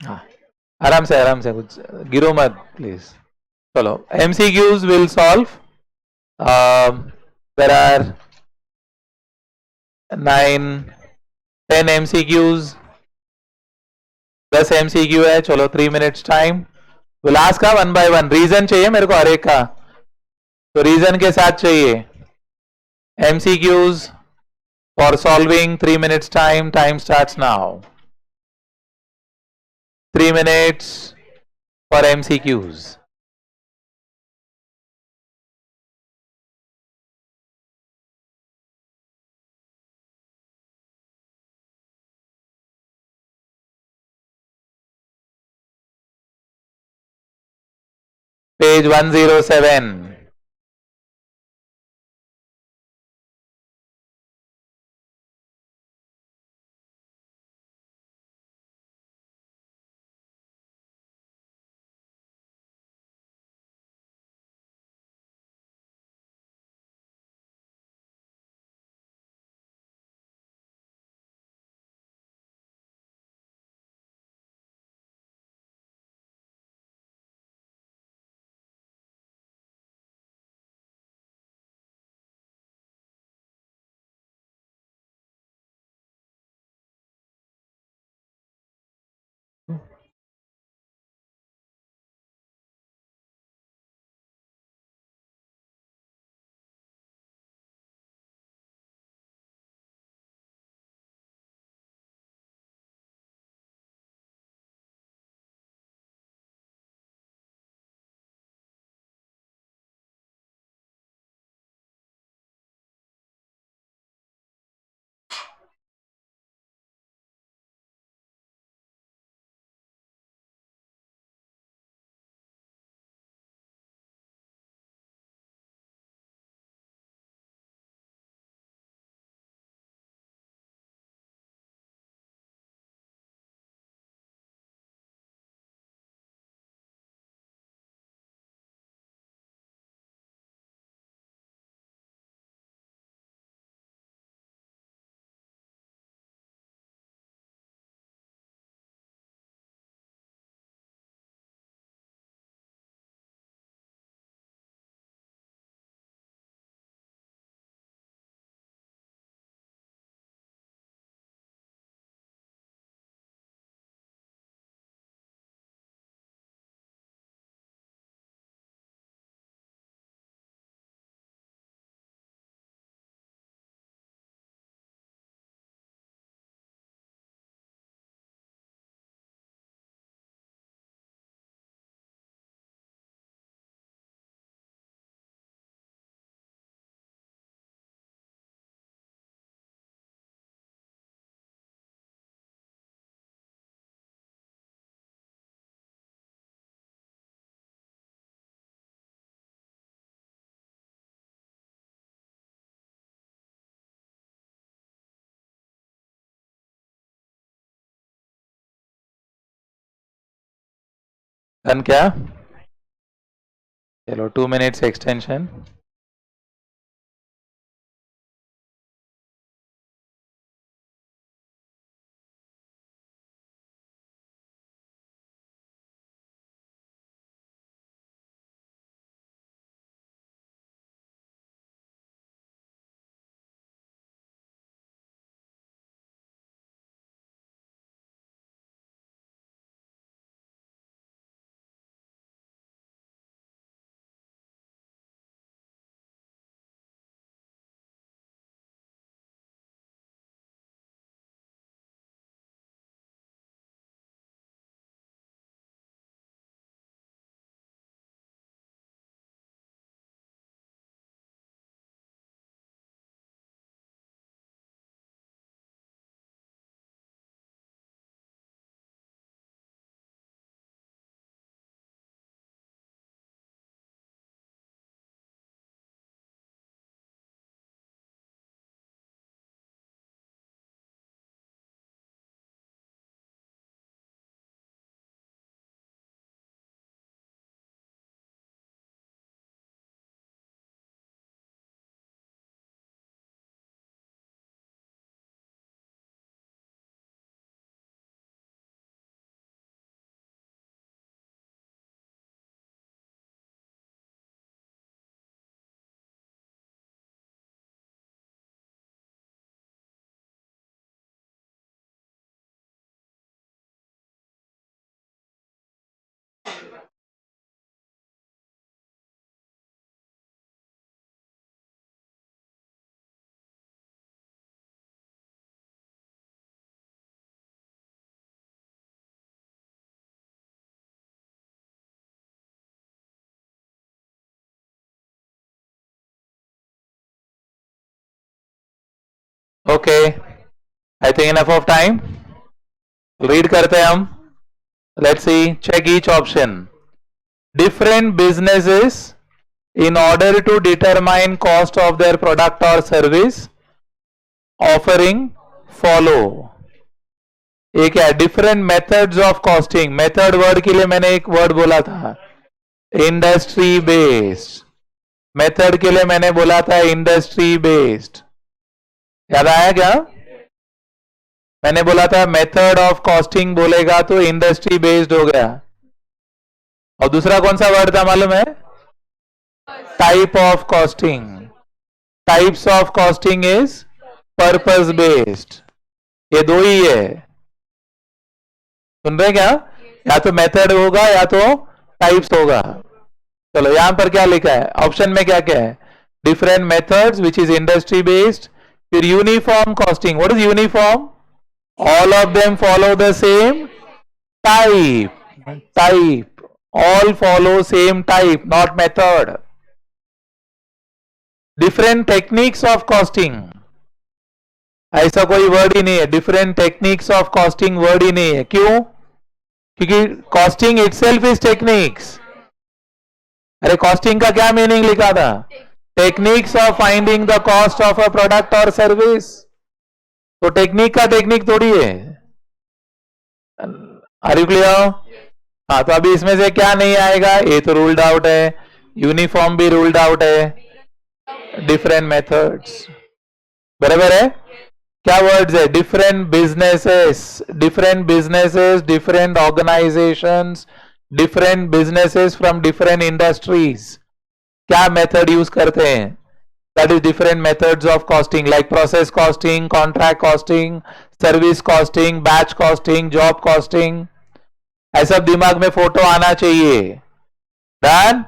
हाँ, आराम से कुछ गिरो मत प्लीज. चलो MCQs will solve. There are 9, 10 MCQs. 10 MCQ है. चलो 3 minutes time. विल आस्क का 1 by 1. रीजन चाहिए मेरे को हर एक का, तो रीजन के साथ चाहिए. MCQs for solving 3 minutes time. Time starts now. 3 minutes for MCQs. Page 107. Done क्या? चलो 2 minutes extension. Okay, I think enough of time. Read करते हैं हम. Let's see, check each option. Different businesses in order to determine cost of their product or service offering follow. एक है different methods of costing. Method word के लिए मैंने एक word बोला था, इंडस्ट्री बेस्ड. मेथड के लिए मैंने बोला था इंडस्ट्री बेस्ड. याद आया क्या? मैंने बोला था मेथड ऑफ कॉस्टिंग बोलेगा तो इंडस्ट्री बेस्ड हो गया. और दूसरा कौन सा वर्ड था मालूम है? Type of costing. Types of costing is purpose based. ये दो ही है. सुन रहे क्या? या तो मेथड होगा या तो टाइप्स होगा. चलो यहां पर क्या लिखा है ऑप्शन में? क्या क्या है? Different methods which is industry based. फिर uniform costing. What is uniform? All of them follow the same type. Type. All follow same type, not method. Different techniques of costing. ऐसा कोई वर्ड ही नहीं है. Different techniques of costing word ही नहीं है. क्यों? क्योंकि कॉस्टिंग इटसेल्फ इज टेक्निक्स. अरे कॉस्टिंग का क्या मीनिंग लिखा था? Techniques of finding the cost of a product और सर्विस. तो टेक्निक का टेक्निक थोड़ी है. Are you clear? हाँ, तो अभी इसमें से क्या नहीं आएगा? ये तो रूल्ड आउट है. यूनिफॉर्म भी रूल्ड आउट है. डिफरेंट मेथड्स बराबर है. क्या वर्ड्स है? Different businesses. Different businesses, different organisations, different businesses from different industries क्या मेथड यूज करते हैं? That is different methods of costing, like process costing, contract costing, service costing, batch costing, job costing. ऐसा दिमाग में photo आना चाहिए. Done?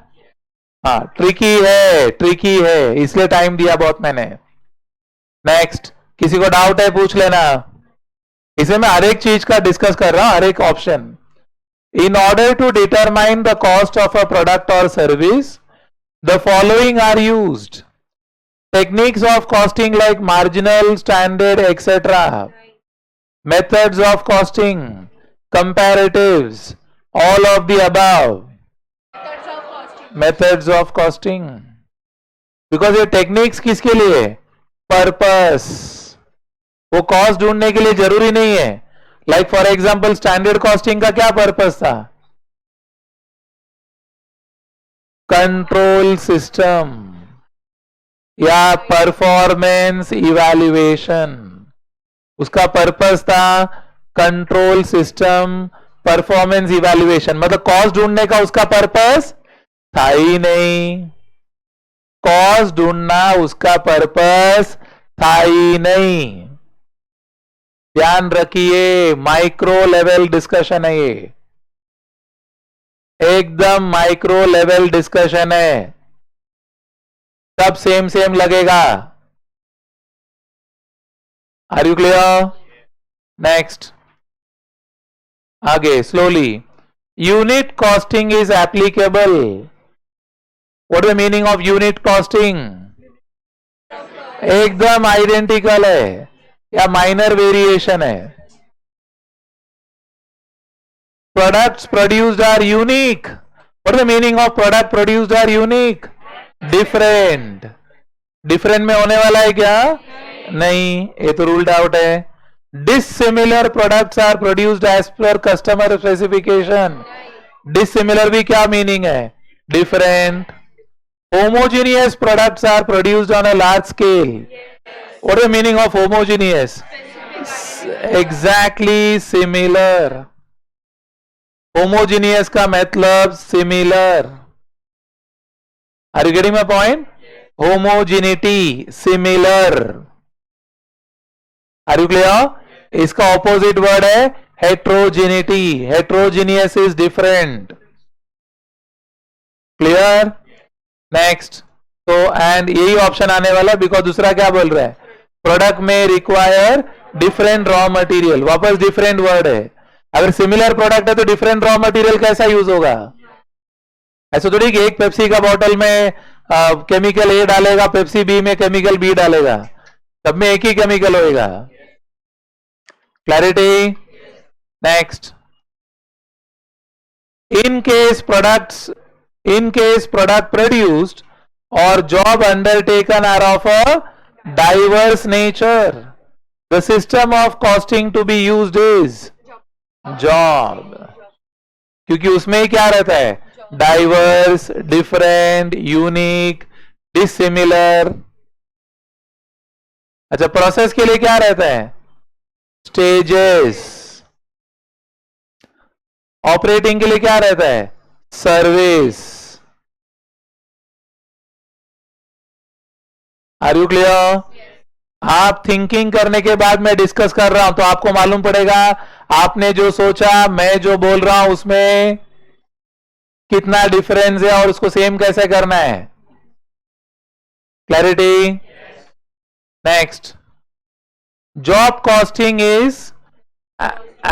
हाँ, tricky है, ट्रिकी है, इसलिए टाइम दिया बहुत मैंने. नेक्स्ट, किसी को डाउट है पूछ लेना. इसे मैं हर एक चीज का डिस्कस कर रहा हूं, हर एक option. In order to determine the cost of a product और service the following are used. Techniques of costing like marginal, standard, etcetera. Methods of costing, comparatives, all of the above. Methods of costing. Because ये टेक्निक्स किसके लिए? Purpose. वो cost ढूंढने के लिए जरूरी नहीं है. Like for example standard costing का क्या पर्पस था? कंट्रोल सिस्टम या परफॉर्मेंस इवैल्यूएशन. उसका पर्पस था कंट्रोल सिस्टम, परफॉर्मेंस इवैल्यूएशन. मतलब कॉस्ट ढूंढने का उसका पर्पस था ही नहीं. कॉस्ट ढूंढना उसका पर्पस था ही नहीं. ध्यान रखिए, माइक्रो लेवल डिस्कशन है ये. एकदम माइक्रो लेवल डिस्कशन है. सब सेम सेम लगेगा. Are you clear? नेक्स्ट, आगे slowly. Unit costing is applicable. What is the meaning of unit costing? एकदम आइडेंटिकल है या माइनर वेरिएशन है. Products produced are unique. What is the meaning of product produced are unique? Different. Different में होने वाला है क्या? नहीं, ये तो रूल्ड आउट है. Dissimilar products are produced as per customer specification. Dissimilar भी क्या मीनिंग है? Different. Homogeneous products are produced on a large scale. What is the meaning of homogeneous? Exactly similar. Homogeneous का मतलब similar. Are you getting my point? Homogeneity, similar. Are you clear? इसका opposite word है heterogeneity. Heterogeneous is different. Clear? Next. तो and यही option आने वाला, because दूसरा क्या बोल रहा है? प्रोडक्ट में रिक्वायर डिफरेंट रॉ मटेरियल. वापस डिफरेंट वर्ड है. अगर सिमिलर प्रोडक्ट है तो डिफरेंट रॉ मटेरियल कैसा यूज होगा? ऐसा थोड़ी कि एक पेप्सी का बॉटल में केमिकल ए डालेगा, पेप्सी बी में केमिकल बी डालेगा. सब में एक ही केमिकल होएगा. Clarity. Next. In case product produced or job undertaken are of a diverse nature, the system of costing to be used is job. क्योंकि उसमें क्या रहता है? Diverse, different, unique, dissimilar. अच्छा, प्रोसेस के लिए क्या रहता है? स्टेजेस. ऑपरेटिंग के लिए क्या रहता है? सर्विस. Are you clear? आप थिंकिंग करने के बाद मैं डिस्कस कर रहा हूं तो आपको मालूम पड़ेगा आपने जो सोचा मैं जो बोल रहा हूं उसमें कितना डिफरेंस है और उसको सेम कैसे करना है. Clarity. Next. Job costing is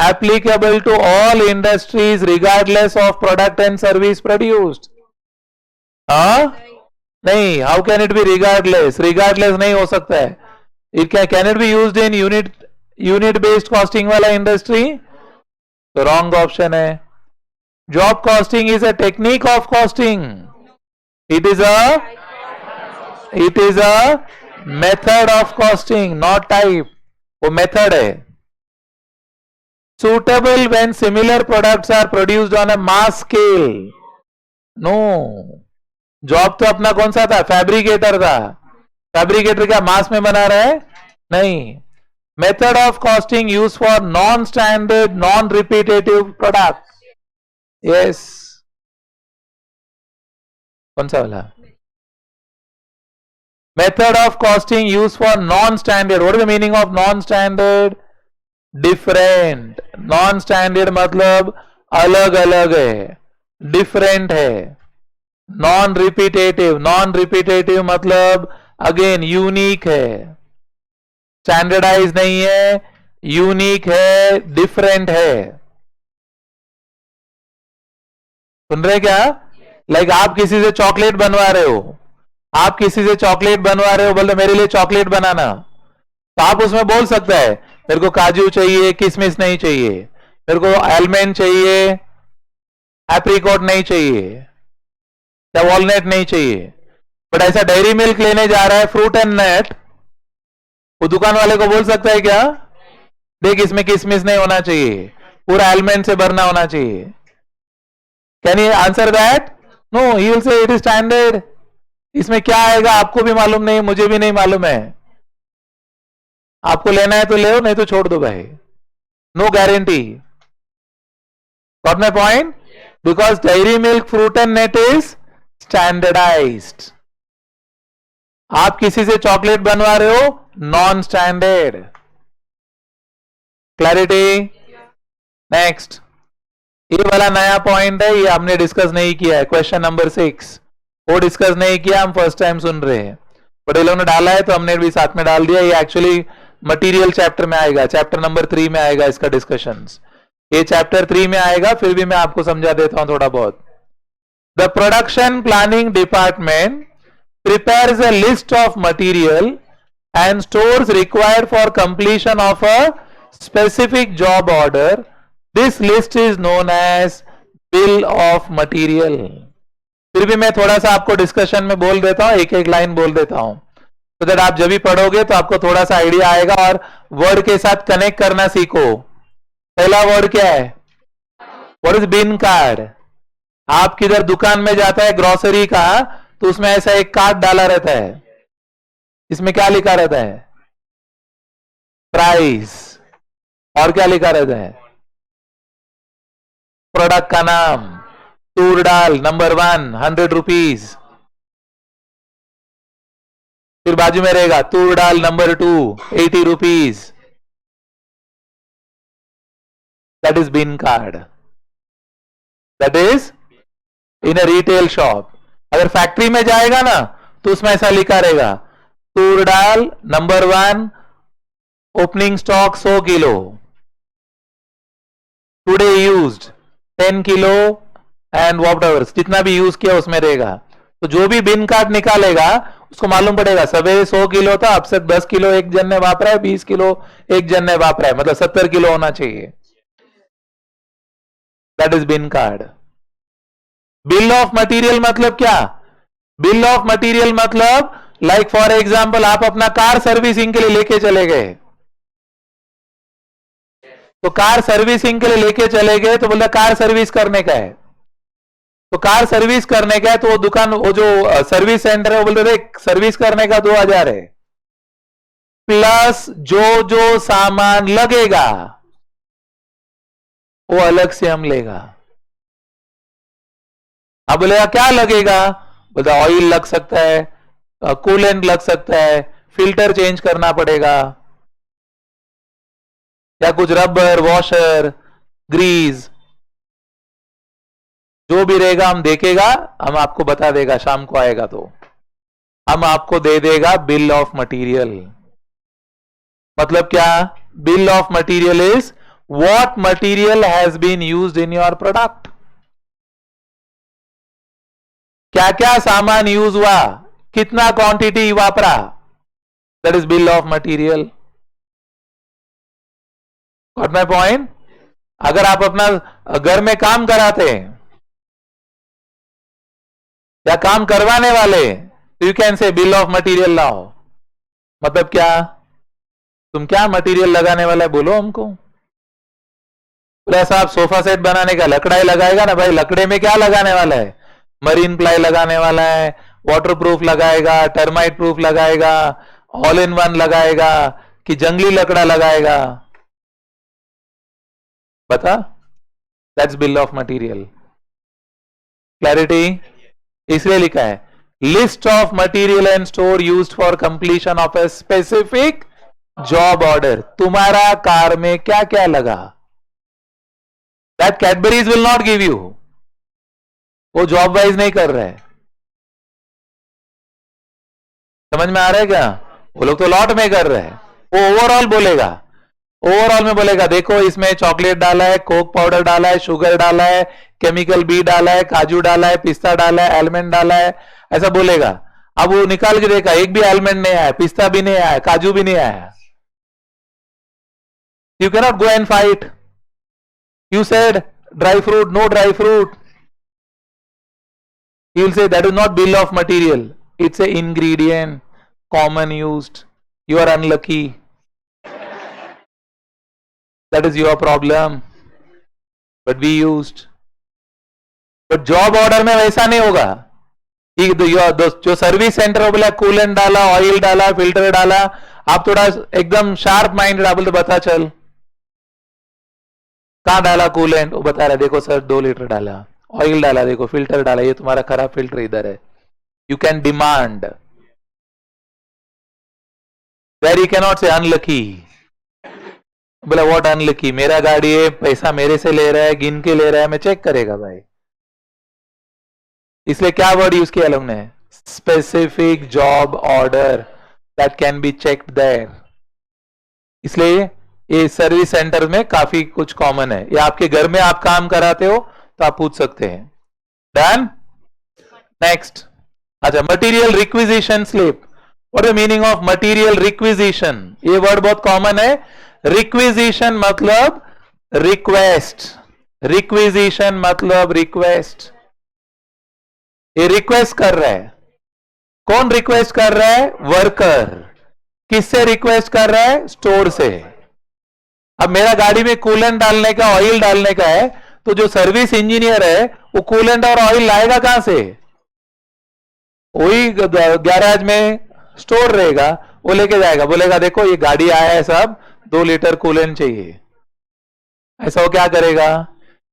applicable to all industries regardless of product and service produced. नहीं. How can it be regardless? Regardless नहीं हो सकता है. Can it be used in unit based costing वाला industry? तो wrong option है. Job costing is a technique of costing. It is a method of costing, not type. वो method है. Suitable when similar products are produced on a mass scale. No. Job तो अपना कौन सा था? Fabricator था. Fabricator क्या मास में बना रहा है? नहीं. Method of costing use for non standard non repetitive product. Yes. कौन सा वाला? Method of costing use for non standard. What is the meaning of non standard? Different. Non standard मतलब अलग अलग है, डिफरेंट है. Non repetitive. नॉन रिपीटेटिव मतलब again unique है, स्टैंडर्डाइज नहीं है, यूनिक है, डिफरेंट है. सुन रहे क्या? लाइक आप किसी से चॉकलेट बनवा रहे हो, आप किसी से चॉकलेट बनवा रहे हो, बोले मेरे लिए चॉकलेट बनाना, तो आप उसमें बोल सकते हैं मेरे को काजू चाहिए, किशमिश नहीं चाहिए, मेरे को आलमंड चाहिए, एप्रिकॉट नहीं चाहिए, या वॉलनट नहीं चाहिए. बट ऐसा डेयरी मिल्क लेने जा रहा है, फ्रूट एंड नट, वो दुकान वाले को बोल सकता है क्या? देख इसमें किशमिश नहीं होना चाहिए, पूरा आलमंड से भरना होना चाहिए. Can you answer that? No. He will say it is standard. इसमें क्या आएगा आपको भी मालूम नहीं, मुझे भी नहीं मालूम है. आपको लेना है तो ले, नहीं तो छोड़ दो भाई. No guarantee. Got my point? Because dairy milk, fruit and nut is standardized. आप किसी से चॉकलेट बनवा रहे हो, नॉन स्टैंडर्ड. क्लैरिटी. नेक्स्ट. ये वाला नया पॉइंट है, ये हमने डिस्कस नहीं किया है. क्वेश्चन नंबर 6 वो डिस्कस नहीं किया, हम फर्स्ट टाइम सुन रहे हैं. बट ये लोगों ने डाला है तो हमने भी साथ में डाल दिया. ये एक्चुअली मटेरियल चैप्टर में आएगा, चैप्टर नंबर 3 में आएगा इसका डिस्कशंस. ये चैप्टर 3 में आएगा, फिर भी मैं आपको समझा देता हूं थोड़ा बहुत. The production planning department prepares a list of material and stores required for completion of a specific job order. This list is known as bill of material. फिर भी मैं थोड़ा सा आपको डिस्कशन में बोल देता हूं, एक एक लाइन बोल देता हूं, तो दैट आप जब भी पढ़ोगे तो आपको थोड़ा सा आइडिया आएगा और वर्ड के साथ कनेक्ट करना सीखो. पहला वर्ड क्या है? What is bin card? आप किधर दुकान में जाता है ग्रोसरी का, तो उसमें ऐसा एक कार्ड डाला रहता है, इसमें क्या लिखा रहता है? प्राइस. और क्या लिखा रहता है? प्रोडक्ट का नाम. तूर दाल नंबर 1 100 रुपीज. फिर बाजू में रहेगा तूर दाल number 2 80 rupees. That is bin card. That is in a retail shop. अगर फैक्ट्री में जाएगा ना तो उसमें ऐसा लिखा रहेगा तूर दाल number 1 opening stock 100 kilo, today used 10 kilo and whatever, जितना भी यूज किया उसमें रहेगा. तो जो भी बिन कार्ड निकालेगा उसको मालूम पड़ेगा सवेरे 100 किलो था, अब से 10 किलो एक जन ने वापरा है, 20 किलो एक जन ने वापरा है, मतलब 70 किलो होना चाहिए. That is bin card. Bill of material मतलब क्या? बिल ऑफ मटेरियल मतलब लाइक फॉर एग्जाम्पल आप अपना कार सर्विसिंग के लिए लेके चले गए, तो कार सर्विसिंग के लिए लेके चले गए तो बोला कार सर्विस करने का है, तो कार सर्विस करने का है, तो वो दुकान वो जो सर्विस सेंटर है वो बोलते थे सर्विस करने का 2000 है, प्लस जो जो सामान लगेगा वो अलग से हम लेगा. अब बोलेगा क्या लगेगा? बोलता ऑयल लग सकता है, कूलेंट लग सकता है, फिल्टर चेंज करना पड़ेगा, या कुछ रबर, वॉशर, ग्रीस, जो भी रहेगा हम देखेगा, हम आपको बता देगा, शाम को आएगा तो हम आपको दे देगा बिल ऑफ मटेरियल. मतलब क्या? Bill of material is what material has been used in your product. क्या क्या सामान यूज हुआ, कितना क्वांटिटी वापरा, that is bill of material. Got my point? अगर आप अपना घर में काम कराते हैं या काम करवाने वाले, you can say bill of material लाओ. मतलब क्या? तुम क्या मटेरियल लगाने वाला है बोलो हमको. साहब सोफा सेट बनाने का लकड़ाई लगाएगा ना भाई, लकड़े में क्या लगाने वाला है? मरीन प्लाई लगाने वाला है, वाटर प्रूफ लगाएगा, टर्माइट प्रूफ लगाएगा, ऑल इन वन लगाएगा कि जंगली लकड़ा लगाएगा? बता. That's bill of material. Clarity? इसलिए लिखा है list of material and store used for completion of a specific job order. तुम्हारा कार में क्या क्या लगा, that Cadbury's will not give you. वो जॉब वाइज नहीं कर रहे. समझ में आ रहा है क्या? वो लोग तो लॉट में कर रहे हैं. वो ओवरऑल बोलेगा, ओवरऑल में बोलेगा देखो इसमें चॉकलेट डाला है, कोक पाउडर डाला है, शुगर डाला है, केमिकल बी डाला है, काजू डाला है, पिस्ता डाला है, आलमंड डाला है, ऐसा बोलेगा. अब वो निकाल के देखा एक भी आलमंड नहीं आया, पिस्ता भी नहीं आया, काजू भी नहीं आया. You cannot go and fight. You said dry fruit, no dry fruit. He will say that is not bill of material. It's a ingredient, common used. You are unlucky. That is your problem. But we used. But job order में वैसा नहीं होगा. जो service centre हो बोला coolant डाला, oil डाला, filter डाला, आप थोड़ा एकदम शार्प माइंडेड, आप बोलते बता चल कहां डाला कूलेंट, वो बता रहा देखो सर 2 लीटर डाला, ऑयल डाला, देखो फिल्टर डाला, ये तुम्हारा खराब फिल्टर इधर है. You can demand. Where you cannot say unlucky. बोला व्हाट अनलकी? मेरा गाड़ी है, पैसा मेरे से ले रहा है, गिन के ले रहा है, मैं चेक करेगा भाई. इसलिए क्या वर्ड यूज किया लोग ने? Specific job order that can be checked there. इसलिए ये सर्विस सेंटर में काफी कुछ कॉमन है, या आपके घर में आप काम कराते हो तो आप पूछ सकते हैं. डन. नेक्स्ट. अच्छा, material requisition slip. What is meaning of material requisition? ये वर्ड बहुत कॉमन है. रिक्विजिशन मतलब रिक्वेस्ट. रिक्विजिशन मतलब रिक्वेस्ट. ये रिक्वेस्ट कर रहा है. कौन रिक्वेस्ट कर रहा है? वर्कर. किससे रिक्वेस्ट कर रहा है? स्टोर से. अब मेरा गाड़ी में कूलेंट डालने का, ऑयल डालने का है, तो जो सर्विस इंजीनियर है वो कूलेंट और ऑयल लाएगा कहां से? वही गैराज में स्टोर रहेगा, वो लेके जाएगा, बोलेगा देखो ये गाड़ी आया है सब, 2 लीटर कूलेंट चाहिए. ऐसा वो क्या करेगा?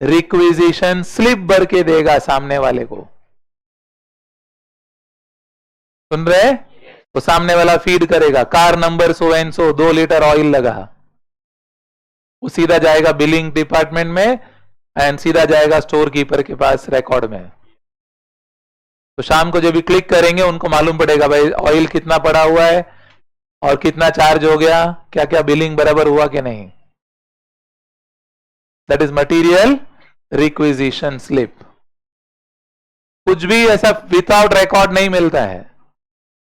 रिक्विजिशन स्लिप भर के देगा सामने वाले को. सुन रहे? तो सामने वाला फीड करेगा car number so and so 2 litre oil लगा, वो सीधा जाएगा बिलिंग डिपार्टमेंट में एंड सीधा जाएगा स्टोर कीपर के पास रिकॉर्ड में. तो शाम को जब भी क्लिक करेंगे उनको मालूम पड़ेगा भाई ऑयल कितना पड़ा हुआ है और कितना चार्ज हो गया, क्या क्या बिलिंग बराबर हुआ कि नहीं. That is material requisition slip. कुछ भी ऐसा विदाउट रिकॉर्ड नहीं मिलता है,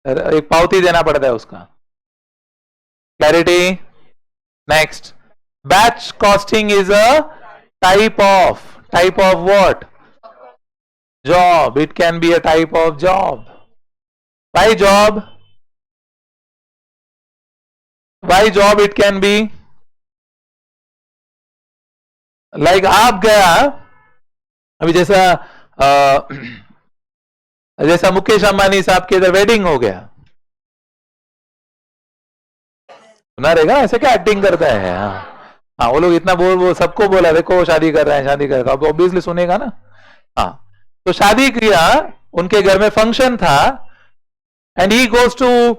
एक पावती देना पड़ता है उसका। Clarity? Next, batch costing is a type of what? Job. It can be a type of job. Why job? Why job it can be? Like आप गया अभी जैसा मुकेश अंबानी साहब के इधर वेडिंग हो गया, सुना रहेगा ऐसे क्या एक्टिंग करता है। हाँ वो लोग इतना वो सबको बोला देखो शादी कर रहे हैं, शादी कर रहे हैं, अब ऑब्वियसली सुनेगा ना। हाँ तो शादी किया, उनके घर में फंक्शन था, and he goes to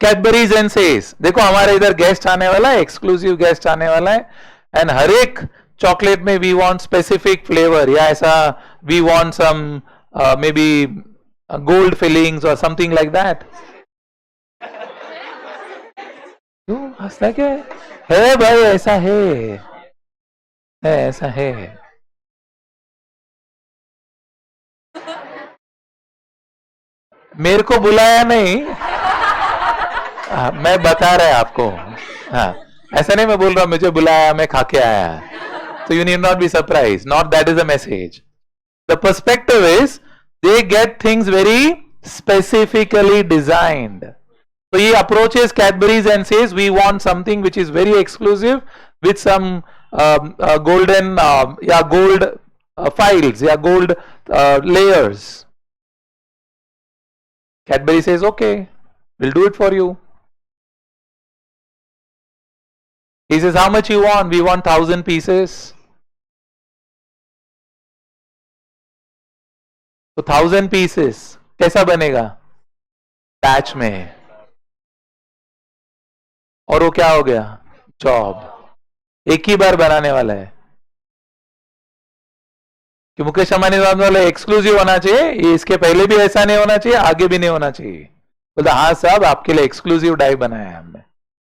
Cadbury's and says देखो हमारे इधर गेस्ट आने वाला है, एक्सक्लूसिव गेस्ट आने वाला है, एंड हर एक चॉकलेट में वी वांट स्पेसिफिक फ्लेवर, या ऐसा we want some maybe gold fillings और समथिंग लाइक दैट। हंसना क्या है भाई, ऐसा है ऐसा है। मेरे को बुलाया नहीं, मैं बता रहा है आपको। हाँ ऐसा नहीं मैं बोल रहा हूं मुझे बुलाया मैं खा के आया, so you need not be surprised, not that is the message. The perspective is they get things very specifically designed. So he approaches Cadbury's and says we want something which is very exclusive with some golden gold files, gold layers. Cadbury says okay, we'll do it for you. He says how much you want? We want 1,000 pieces. तो 1,000 pieces कैसा बनेगा? Batch में। और वो क्या हो गया? Job. एक ही बार बनाने वाला है कि मुकेश अंबानी वाला एक्सक्लूसिव होना चाहिए, ये इसके पहले भी ऐसा नहीं होना चाहिए, आगे भी नहीं होना चाहिए। बोलता हाँ साहब आपके लिए एक्सक्लूसिव डाई बनाया है हमने,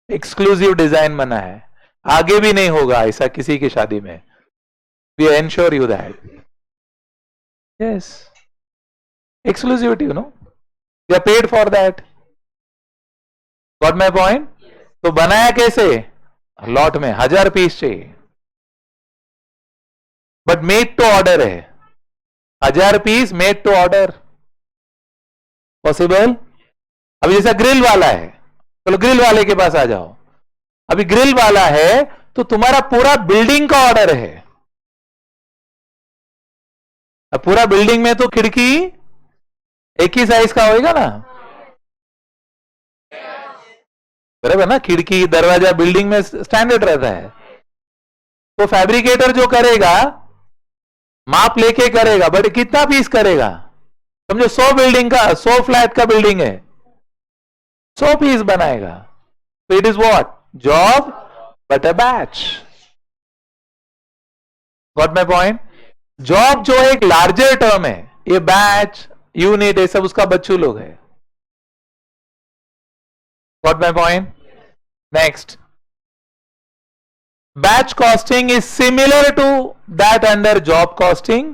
एक्सक्लूसिव डिजाइन बना है, आगे भी नहीं होगा ऐसा किसी की शादी में। We ensure you that. Yes, exclusivity, you know, you are paid for that. Got my point? तो बनाया कैसे? लॉट में 1000 पीस चाहिए, बट मेड टू ऑर्डर है। 1000 piece made to order possible? अभी जैसा ग्रिल वाला है, चलो ग्रिल वाले के पास आ जाओ। अभी ग्रिल वाला है तो तुम्हारा पूरा बिल्डिंग का ऑर्डर है। अब पूरा बिल्डिंग में तो खिड़की एक ही साइज का होगा ना, बराबर ना? खिड़की दरवाजा बिल्डिंग में स्टैंडर्ड रहता है। तो फैब्रिकेटर जो करेगा माप लेके करेगा, बट कितना पीस करेगा? समझो 100 बिल्डिंग का, 100 फ्लैट का बिल्डिंग है, 100 पीस बनाएगा। तो it is what? Job but a batch. Got my point? Job जो एक लार्जर टर्म है, ये बैच यूनिट ये सब उसका बच्चू लोग है। Got my point? Next, batch costing is similar to that under job costing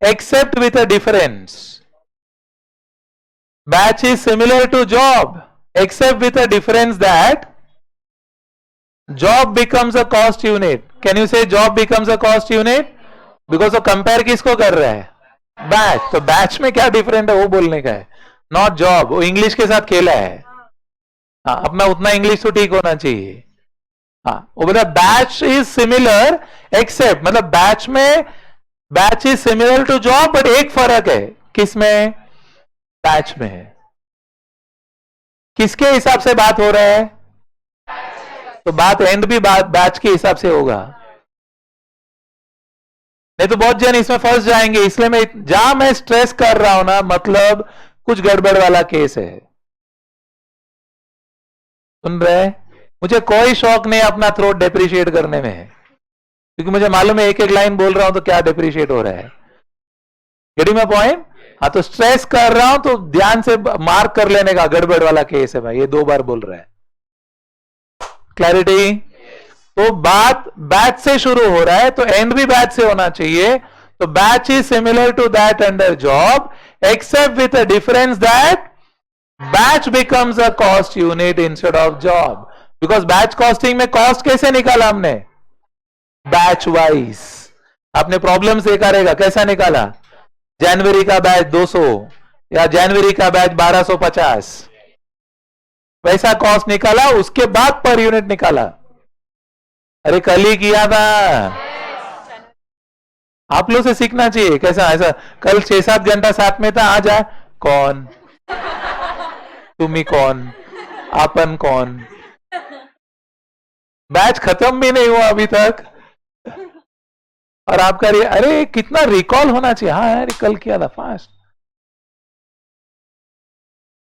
except with a difference. Batch is similar to job except with a difference that job becomes a cost unit. Can you say job becomes a cost unit? Because वो compare किसको कर रहा है? Batch. तो batch में क्या different है वो बोलने का है, नॉट जॉब। वो इंग्लिश के साथ खेला है। हाँ अपना उतना इंग्लिश तो ठीक होना चाहिए। हाँ वो बोला बैच इज सिमिलर एक्सेप्ट, मतलब बैच में batch is similar to job, but एक फर्क है। किसमें? बैच में है। किसके हिसाब से बात हो रहा है? तो बात एंड भी बैच के हिसाब से होगा, नहीं तो बहुत जन इसमें फंस जाएंगे। इसलिए मैं स्ट्रेस कर रहा हूं ना, मतलब कुछ गड़बड़ वाला केस है। सुन रहे? मुझे कोई शौक नहीं अपना थ्रोट डेप्रिशिएट करने में, क्योंकि मुझे मालूम है एक एक लाइन बोल रहा हूं तो क्या डेप्रिशिएट हो रहा है। Getting my point? हाँ तो स्ट्रेस कर रहा हूं तो ध्यान से मार्क कर लेने का, गड़बड़ वाला केस है भाई, ये 2 बार बोल रहा है। क्लैरिटी? तो बात बैच से शुरू हो रहा है तो एंड भी बैच से होना चाहिए। So batch is similar to that under job, except with a difference that batch becomes a cost unit instead of job. Because batch costing में cost कैसे निकाला हमने? Batch wise. आपने प्रॉब्लम्स देखा रहेगा, कैसा निकाला? जनवरी का बैच 200 या जनवरी का बैच 1250, वैसा कॉस्ट निकाला, उसके बाद पर यूनिट निकाला। अरे कल ही किया था, आप लोग से सीखना चाहिए। कैसा ऐसा कल 6-7 घंटा साथ में था, आज कौन तुम्ही कौन, आपन कौन, बैच खत्म भी नहीं हुआ अभी तक और आपका अरे कितना रिकॉल होना चाहिए। हाँ यार कल किया था फास्ट,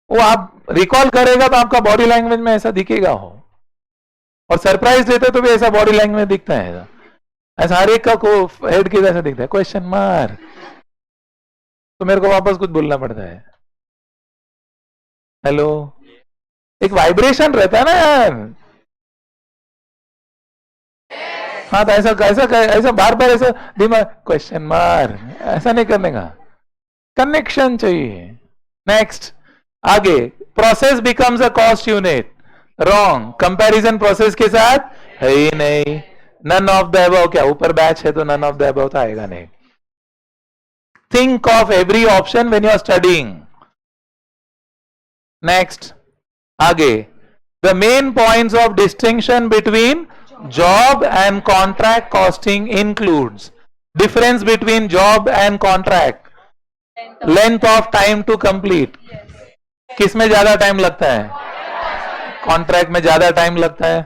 वो आप रिकॉल करेगा तो आपका बॉडी लैंग्वेज में ऐसा दिखेगा हो, और सरप्राइज देते तो भी ऐसा बॉडी लैंग्वेज दिखता है, ऐसा हर एक का को हेड की जैसा दिखता है, क्वेश्चन मार्क, तो मेरे को वापस कुछ बोलना पड़ता है। हेलो, एक वाइब्रेशन रहता है ना यार। हाँ तो ऐसा ऐसा ऐसा बार बार ऐसा दिमाग क्वेश्चन मार्क ऐसा नहीं करने का, कनेक्शन चाहिए। नेक्स्ट आगे, process becomes a cost unit, wrong, comparison process के साथ है ही नहीं। नन ऑफ द अबव, क्या ऊपर बैच है तो नन ऑफ द अबव तो आएगा नहीं। Think of every option when you are studying. Next आगे, the main points of distinction between job and contract costing includes difference between job and contract, length of time to complete, किसमें ज्यादा time लगता है? Contract में ज्यादा time लगता है,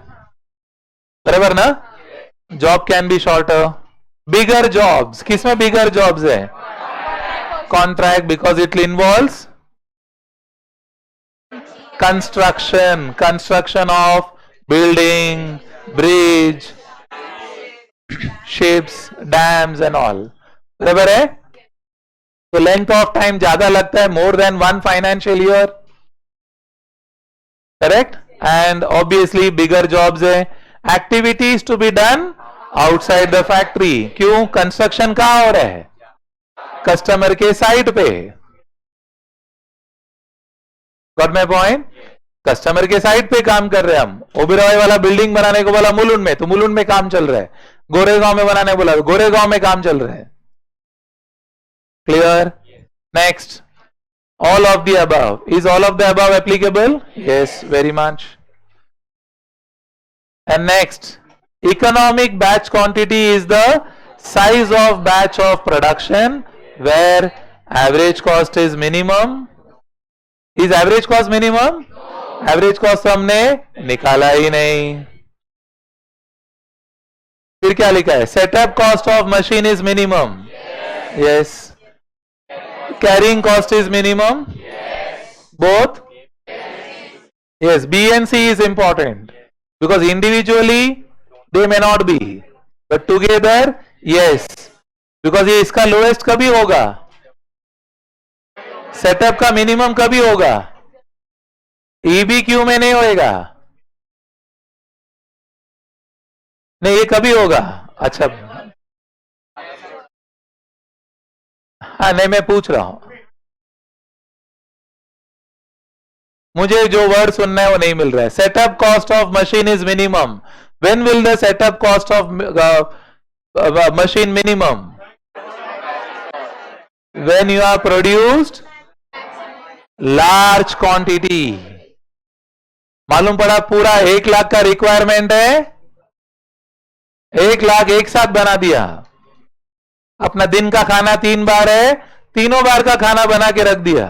बराबर ना? Job can be shorter. Bigger jobs, किसमें बिगर जॉब्स है? Contract, because it involves construction of building, bridge, ships, dams and all, बराबर है? तो लेंथ ऑफ टाइम ज्यादा लगता है, more than 1 financial year, correct? And obviously bigger jobs है। Activities to be done outside the factory, क्यों? Construction कहां हो रहा है? कस्टमर के साइट पे। Got my point? कस्टमर के साइड पे काम कर रहे हैं हम। ओबेरॉय वाला बिल्डिंग बनाने को बोला मुलुंड में, तो मुलुंड में काम चल रहा है। गोरेगांव में बनाने बोला, गोरेगांव में काम चल रहा है। Clear? Next, all of the above. Is all of the above applicable? Yes, very much. And next, economic batch quantity is the size of batch of production where average cost is minimum. Is average cost minimum? Average cost हमने निकाला ही नहीं। फिर क्या लिखा है? Setup cost of machine is minimum, yes. Carrying cost is minimum, both, yes. B and C is important because individually they may not be, but together yes, because ये इसका लोएस्ट कभी होगा, सेटअप का मिनिमम कभी होगा? EBQ में नहीं होएगा, नहीं ये कभी होगा। अच्छा, हाँ नहीं मैं पूछ रहा हूं, मुझे जो वर्ड सुनना है वो नहीं मिल रहा है। Setup cost of machine is minimum. When will the setup cost of machine minimum? When you are produced large quantity. मालूम पड़ा पूरा 1 लाख का रिक्वायरमेंट है, 1 लाख एक साथ बना दिया। अपना दिन का खाना 3 बार है, तीनों बार का खाना बना के रख दिया।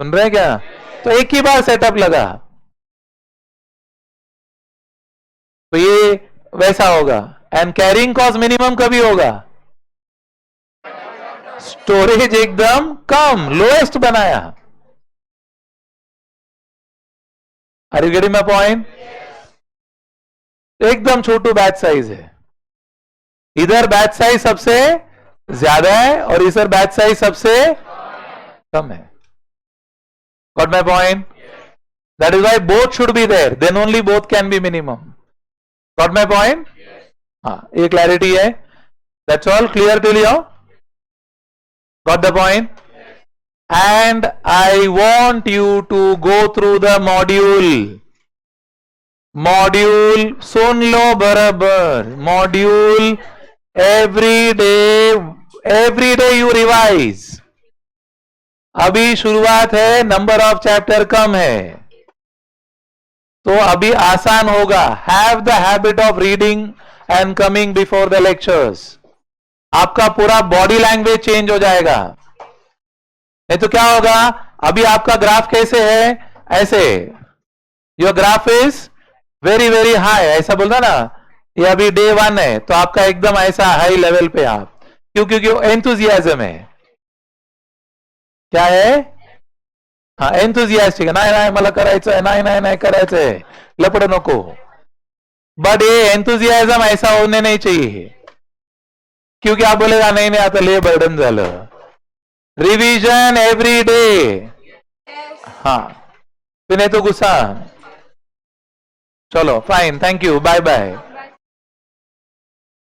सुन रहे हैं क्या? तो एक ही बार सेटअप लगा, तो ये वैसा होगा। एंड कैरिंग कॉस्ट मिनिमम कभी होगा? स्टोरेज एकदम कम, लोएस्ट बनाया। Are you getting my point? एकदम छोटू बैच साइज है, इधर बैच साइज सबसे ज्यादा है और इधर बैच साइज सबसे कम है। Got my point? That is why both should be there, then only both can be minimum. Got my point? हाँ, ये क्लैरिटी है। That's all clear till you? Got the point? And I want you to go through the module. Module सुन लो बराबर. Module every day you revise. अभी शुरुआत है, number of chapter कम है, तो अभी आसान होगा. Have the habit of reading and coming before the lectures. आपका पूरा बॉडी लैंग्वेज चेंज हो जाएगा. नहीं तो क्या होगा, अभी आपका ग्राफ कैसे है, ऐसे. Your graph is very very high, ऐसा बोलता ना, ये अभी डे 1 है, तो आपका एकदम ऐसा हाई लेवल पे आप. क्यों? क्योंकि एंथुजियाज्म है. क्या है? हाँ, एंथुजियास्टिक. नाही नाही मला करायचं आहे, नाही नाही नाही करायचं आहे, लपड नको. बट ये एंथुजियाज्म ऐसा होने नहीं चाहिए, क्योंकि आप बोलेगा नहीं नहीं आता ले बर्डन झालं. Revision every day. हाँ, फिर नहीं तो गुस्सा. चलो fine, thank you, bye bye.